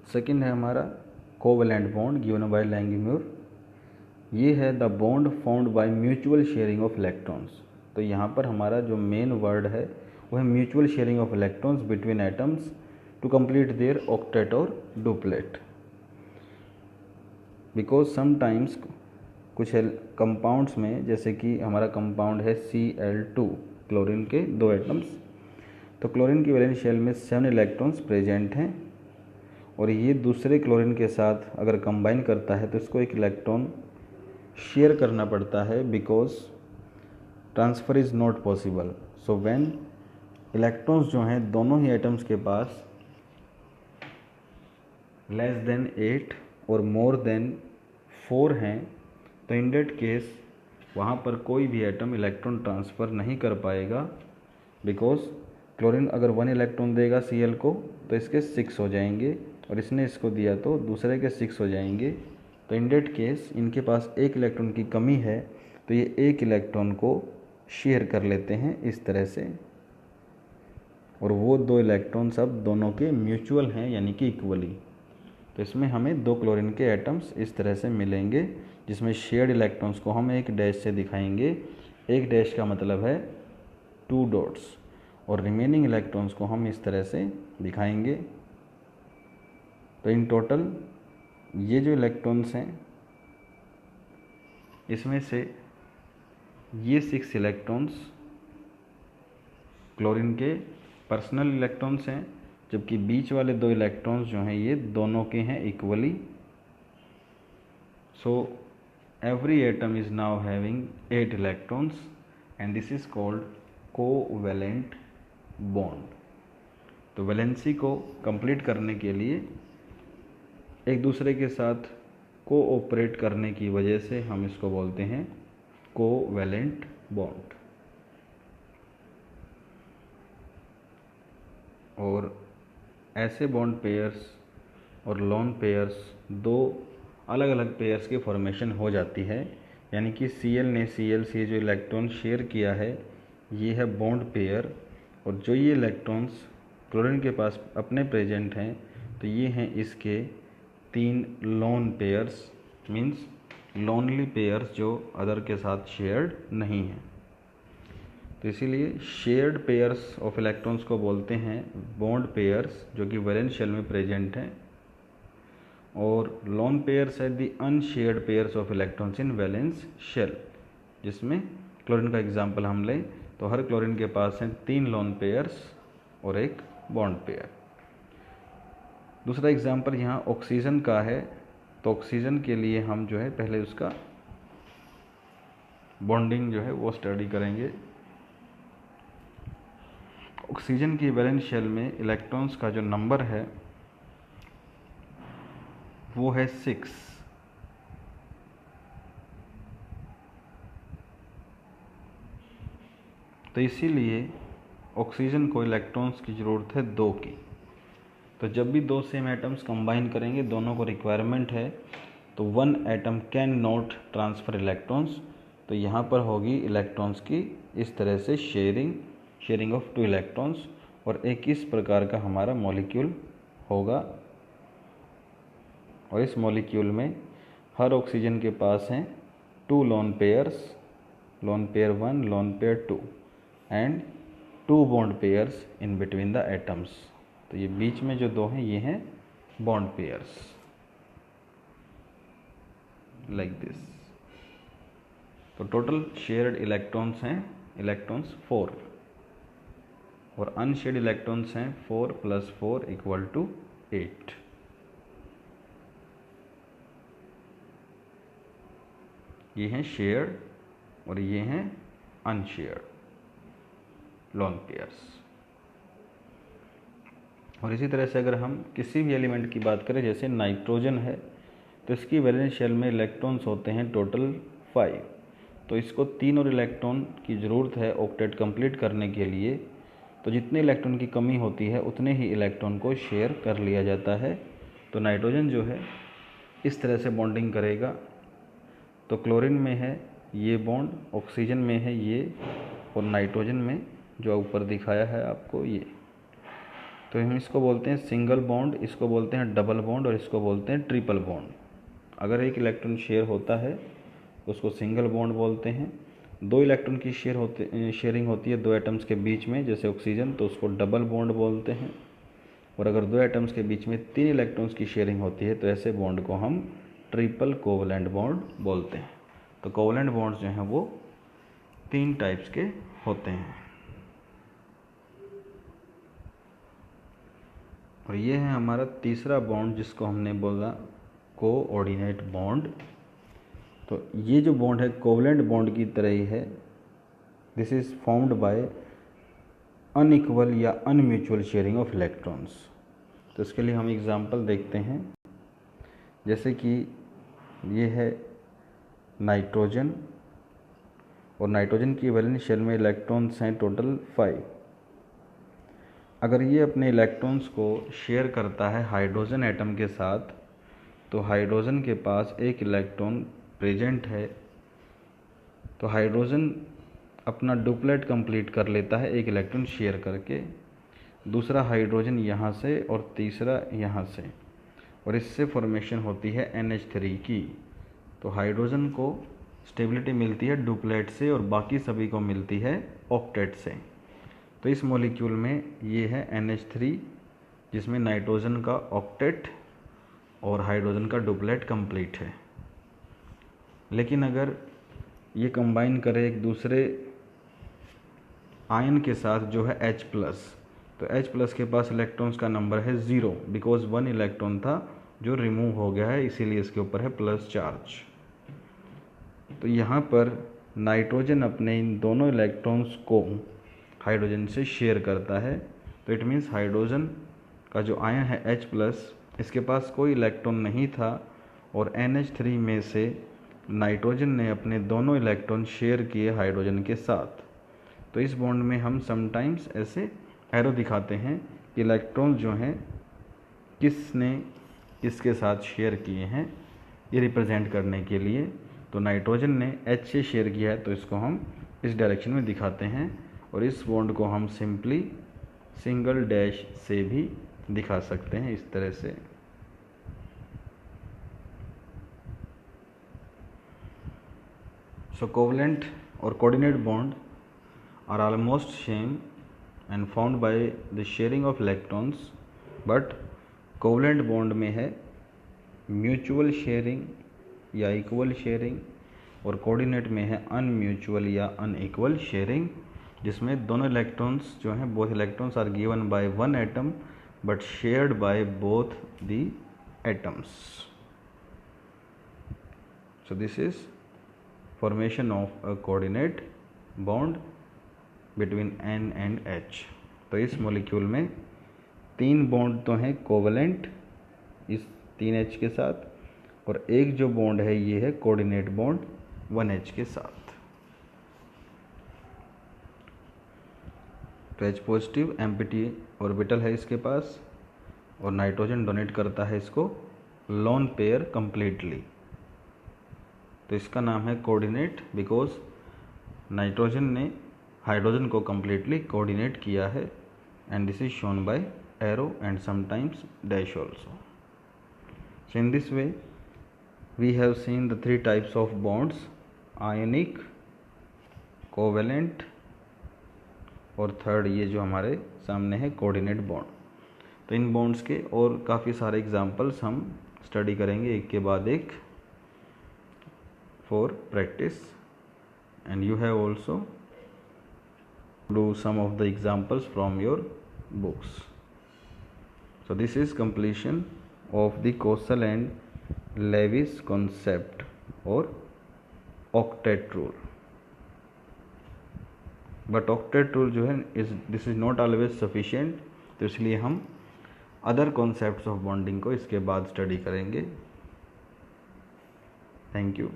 Second है हमारा covalent bond given by लैंगम्यूर। ये है the bond found by mutual sharing of electrons. तो यहाँ पर हमारा जो मेन वर्ड है वो है mutual sharing of electrons between atoms to complete their octet और डुप्लेट। बिकॉज समटाइम्स कुछ कंपाउंड्स में, जैसे कि हमारा कंपाउंड है Cl2, क्लोरीन के 2 एटम्स, तो क्लोरीन की वैलेंस शेल में 7 इलेक्ट्रॉन्स प्रेजेंट हैं और ये दूसरे क्लोरीन के साथ अगर कंबाइन करता है तो इसको एक इलेक्ट्रॉन शेयर करना पड़ता है, because transfer is not possible. So when electrons जो हैं दोनों ही एटम्स के पास लेस देन 8 और मोर देन 4 हैं, तो इन डेट केस वहाँ पर कोई भी एटम इलेक्ट्रॉन ट्रांसफ़र नहीं कर पाएगा, बिकॉज क्लोरीन अगर 1 इलेक्ट्रॉन देगा Cl को तो इसके 6 हो जाएंगे और इसने इसको दिया तो दूसरे के 6 हो जाएंगे। तो इन डेट केस इनके पास 1 इलेक्ट्रॉन की कमी है, तो ये 1 इलेक्ट्रॉन को शेयर कर लेते हैं इस तरह से, और वो 2 इलेक्ट्रॉन सब दोनों के म्यूचुअल हैं, यानी कि इक्वली। तो इसमें हमें 2 क्लोरीन के एटम्स इस तरह से मिलेंगे, जिसमें शेयर्ड इलेक्ट्रॉन्स को हम एक डैश से दिखाएंगे। एक डैश का मतलब है 2 डॉट्स, और रिमेनिंग इलेक्ट्रॉन्स को हम इस तरह से दिखाएंगे। तो इन टोटल ये जो इलेक्ट्रॉन्स हैं इसमें से ये 6 इलेक्ट्रॉन्स क्लोरीन के पर्सनल इलेक्ट्रॉन्स हैं, जबकि बीच वाले 2 इलेक्ट्रॉन्स जो हैं ये दोनों के हैं equally. So every atom is now having 8 electrons and this is called covalent bond. तो वैलेंसी को कंप्लीट करने के लिए एक दूसरे के साथ कोऑपरेट करने की वजह से हम इसको बोलते हैं कोवैलेंट बॉन्ड। और ऐसे बॉन्ड पेयर्स और लोन पेयर्स 2 अलग अलग पेयर्स की फॉर्मेशन हो जाती है, यानी कि Cl ने Cl से जो इलेक्ट्रॉन शेयर किया है ये है बॉन्ड पेयर, और जो ये इलेक्ट्रॉन्स क्लोरीन के पास अपने प्रेजेंट हैं तो ये हैं इसके 3 lone pairs, means lonely pairs जो अदर के साथ शेयर्ड नहीं हैं। तो इसीलिए शेयर्ड पेयर्स ऑफ इलेक्ट्रॉन्स को बोलते हैं बॉन्ड पेयर्स, जो कि वैलेंस शेल में प्रेजेंट हैं, और लोन पेयर्स है the unshared pairs of electrons in valence shell. जिसमें क्लोरीन का एग्जांपल हम लें तो हर क्लोरीन के पास हैं 3 लोन पेयर्स और एक बॉन्ड पेयर। दूसरा एग्जांपल यहाँ ऑक्सीजन का है, तो ऑक्सीजन के लिए हम जो है पहले उसका बॉन्डिंग जो है वो स्टडी करेंगे। ऑक्सीजन की वैलेंस शेल में इलेक्ट्रॉन्स का जो नंबर है वो है 6। तो इसीलिए ऑक्सीजन को इलेक्ट्रॉन्स की ज़रूरत है 2 की। तो जब भी 2 सेम एटम्स कंबाइन करेंगे, दोनों को रिक्वायरमेंट है, तो 1 atom can not transfer electrons. तो यहाँ पर होगी इलेक्ट्रॉन्स की इस तरह से शेयरिंग ऑफ 2 इलेक्ट्रॉन्स, और एक इस प्रकार का हमारा मॉलिक्यूल होगा। और इस मॉलिक्यूल में हर ऑक्सीजन के पास हैं 2 lone pairs, lone pair 1, lone pair 2, and 2 bond pairs in between the atoms. तो ये बीच में जो 2 हैं ये हैं बॉन्ड पेयर्स, लाइक दिस। तो टोटल शेयर्ड इलेक्ट्रॉन्स हैं इलेक्ट्रॉन्स 4, और अनशेयर्ड इलेक्ट्रॉन्स हैं 4 + 4 = 8। ये हैं शेयर्ड और ये हैं अनशेयर्ड लोन पेयर्स। और इसी तरह से अगर हम किसी भी एलिमेंट की बात करें, जैसे नाइट्रोजन है, तो इसकी वैलेंस शेल में इलेक्ट्रॉन्स होते हैं टोटल 5। तो इसको 3 और इलेक्ट्रॉन की ज़रूरत है ऑक्टेट कंप्लीट करने के लिए। तो जितने इलेक्ट्रॉन की कमी होती है उतने ही इलेक्ट्रॉन को शेयर कर लिया जाता है। तो नाइट्रोजन जो है इस तरह से बॉन्डिंग करेगा। तो क्लोरीन में है ये बॉन्ड, ऑक्सीजन में है ये, और नाइट्रोजन में जो ऊपर दिखाया है आपको ये। तो हम इसको बोलते हैं सिंगल बॉन्ड, इसको बोलते हैं डबल बॉन्ड और इसको बोलते हैं ट्रिपल बॉन्ड। अगर एक इलेक्ट्रॉन शेयर होता है तो उसको सिंगल बॉन्ड बोलते हैं। दो इलेक्ट्रॉन की शेयरिंग होती है दो एटम्स के बीच में, जैसे ऑक्सीजन, तो उसको डबल बॉन्ड बोलते हैं। और अगर दो एटम्स के बीच में 3 इलेक्ट्रॉन्स की शेयरिंग होती है तो ऐसे बॉन्ड को हम ट्रिपल कोवलेंट बॉन्ड बोलते हैं। तो कोवलेंट बॉन्ड्स जो हैं वो 3 टाइप्स के होते हैं। और ये है हमारा तीसरा बॉन्ड जिसको हमने बोला कोऑर्डिनेट बॉन्ड। तो ये जो बॉन्ड है कोवलेंट बॉन्ड की तरह ही है। This is formed by unequal या अनम्यूचुअल शेयरिंग ऑफ इलेक्ट्रॉन्स। तो इसके लिए हम एग्जांपल देखते हैं, जैसे कि ये है नाइट्रोजन, और नाइट्रोजन की वैलेंस शेल में इलेक्ट्रॉन्स हैं टोटल 5। अगर ये अपने इलेक्ट्रॉन्स को शेयर करता है हाइड्रोजन एटम के साथ, तो हाइड्रोजन के पास एक इलेक्ट्रॉन प्रेजेंट है, तो हाइड्रोजन अपना डुप्लेट कंप्लीट कर लेता है एक इलेक्ट्रॉन शेयर करके, दूसरा हाइड्रोजन यहाँ से और तीसरा यहाँ से, और इससे फॉर्मेशन होती है NH3 की। तो हाइड्रोजन को स्टेबिलिटी मिलती है डुप्लेट से और बाकी सभी को मिलती है ऑक्टेट से। तो इस मॉलिक्यूल में ये है NH3 जिसमें नाइट्रोजन का ऑक्टेट और हाइड्रोजन का डुप्लेट कंप्लीट है। लेकिन अगर ये कंबाइन करे एक दूसरे आयन के साथ जो है H+, तो H+ के पास इलेक्ट्रॉन्स का नंबर है 0, बिकॉज 1 इलेक्ट्रॉन था जो रिमूव हो गया है, इसीलिए इसके ऊपर है प्लस चार्ज। तो यहाँ पर नाइट्रोजन अपने इन दोनों इलेक्ट्रॉन्स को हाइड्रोजन से शेयर करता है। तो इट मीन्स हाइड्रोजन का जो आयन है H+, इसके पास कोई इलेक्ट्रॉन नहीं था और NH3 में से नाइट्रोजन ने अपने दोनों इलेक्ट्रॉन शेयर किए हाइड्रोजन के साथ। तो इस बॉन्ड में हम समटाइम्स ऐसे एरो दिखाते हैं कि इलेक्ट्रॉन जो हैं किसने किसके साथ शेयर किए हैं, ये रिप्रेजेंट करने के लिए। तो नाइट्रोजन ने H से शेयर किया है तो इसको हम इस डायरेक्शन में दिखाते हैं, और इस बॉन्ड को हम सिंपली सिंगल डैश से भी दिखा सकते हैं इस तरह से। So covalent or coordinate bond are almost same and formed by the sharing of electrons, but covalent bond में है म्यूचुअल शेयरिंग या इक्वल शेयरिंग, और कोऑर्डिनेट में है अनम्यूचुअल या अनइक्वल शेयरिंग, जिसमें दोनों इलेक्ट्रॉन्स जो हैं both electrons are given by one atom but shared by both the atoms. So this is formation of a coordinate bond between N and H। तो इस मॉलिक्यूल में 3 बॉन्ड तो हैं कोवलेंट इस 3H के साथ, और एक जो बॉन्ड है ये है कोऑर्डिनेट बॉन्ड 1H के साथ। तो H पॉजिटिव एम्प्टी ऑर्बिटल है इसके पास, और नाइट्रोजन डोनेट करता है इसको लोन पेयर कंप्लीटली। तो इसका नाम है कोऑर्डिनेट बिकॉज नाइट्रोजन ने हाइड्रोजन को कंप्लीटली कोऑर्डिनेट किया है, and this is shown by arrow and sometimes dash also. So in this way we have seen the 3 types of bonds, ionic, covalent, और third ये जो हमारे सामने है कोऑर्डिनेट बॉन्ड। तो इन बॉन्ड्स के और काफ़ी सारे एग्जांपल्स हम स्टडी करेंगे एक के बाद एक for practice, and you have also do some of the examples from your books. So this is completion of the Kosal and Lewis concept or octet rule, but octet rule जो है this is not always sufficient, तो इसलिए हम other concepts of bonding को इसके बाद study करेंगे। Thank you.